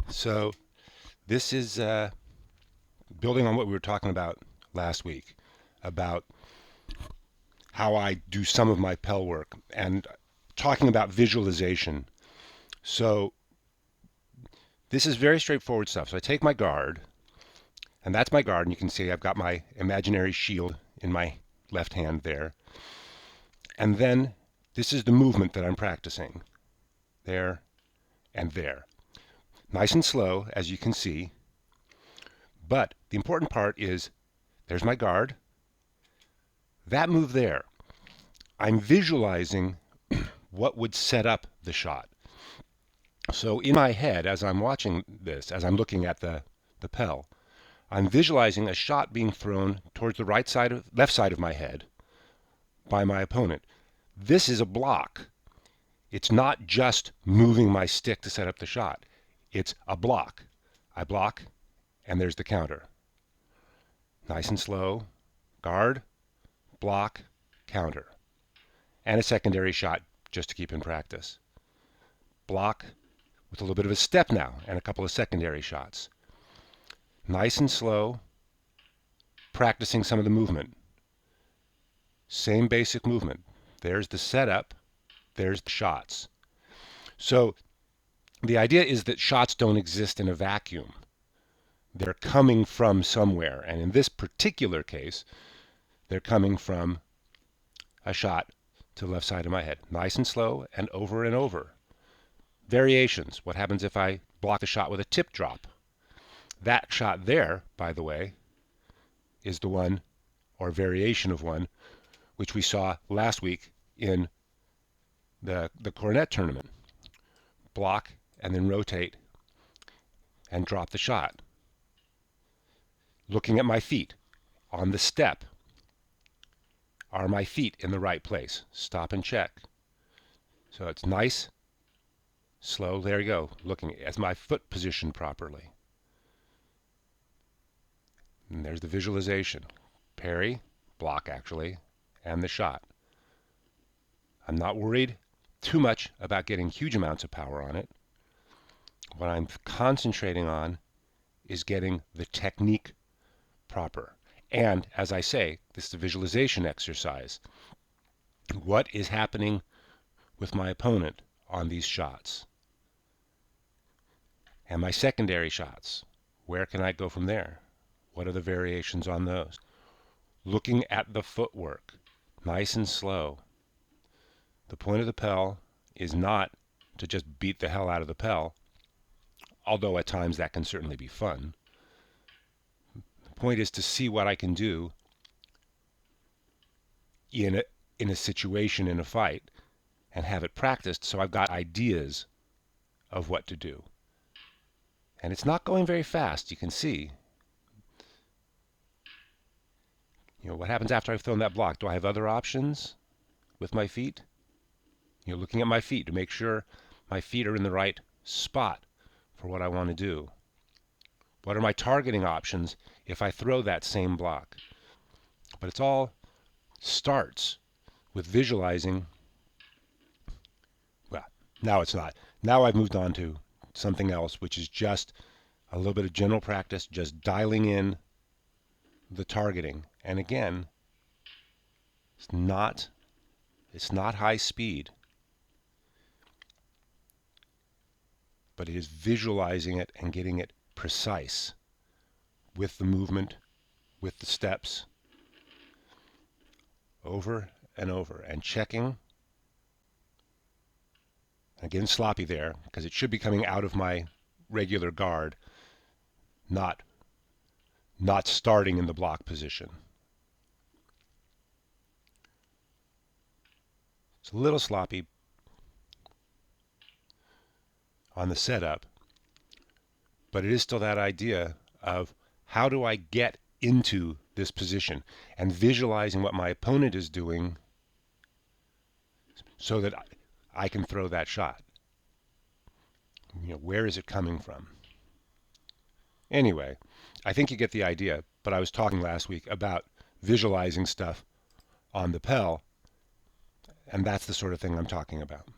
So this is building on what we were talking about last week about how I do some of my Pell work and talking about visualization. So this is very straightforward stuff. So I take my guard, and that's my guard, and you can see I've got my imaginary shield in my left hand there. And then this is the movement that I'm practicing. There and there. Nice and slow, as you can see. But the important part is there's my guard. That move there, I'm visualizing what would set up the shot. So in my head, as I'm watching this, as I'm looking at the Pell, I'm visualizing a shot being thrown towards the left side of my head by my opponent. This is a block. It's not just moving my stick to set up the shot. It's a block. I block, and there's the counter. Nice and slow. Guard, block, counter. And a secondary shot just to keep in practice. Block with a little bit of a step now and a couple of secondary shots. Nice and slow, practicing some of the movement. Same basic movement. There's the setup, there's the shots. So the idea is that shots don't exist in a vacuum. They're coming from somewhere, and in this particular case, they're coming from a shot to the left side of my head. Nice and slow and over and over. Variations. What happens if I block the shot with a tip drop? That shot there, by the way, is the one, or variation of one, which we saw last week in the cornet tournament. Block and then rotate and drop the shot. Looking at my feet on the step. Are my feet in the right place? Stop and check. So it's nice, slow, there you go, looking at my foot positioned properly. And there's the visualization. Parry, block actually, and the shot. I'm not worried too much about getting huge amounts of power on it. What I'm concentrating on is getting the technique proper. And as I say, this is a visualization exercise. What is happening with my opponent on these shots? And my secondary shots, where can I go from there? What are the variations on those? Looking at the footwork, nice and slow. The point of the Pell is not to just beat the hell out of the Pell, although at times that can certainly be fun. The point is to see what I can do in a situation, in a fight, and have it practiced so I've got ideas of what to do. And it's not going very fast, you can see. What happens after I've thrown that block? Do I have other options with my feet? Looking at my feet to make sure my feet are in the right spot for what I want to do. What are my targeting options if I throw that same block? But it all starts with visualizing. Well, now it's not. Now I've moved on to something else, which is just a little bit of general practice, just dialing in the targeting. And again, it's not high speed, but it is visualizing it and getting it precise with the movement, with the steps, over and over, and checking. Again, sloppy there, because it should be coming out of my regular guard, not starting in the block position. It's a little sloppy on the setup, but it is still that idea of how do I get into this position and visualizing what my opponent is doing so that I can throw that shot. Where is it coming from? Anyway, I think you get the idea, but I was talking last week about visualizing stuff on the Pell, and that's the sort of thing I'm talking about.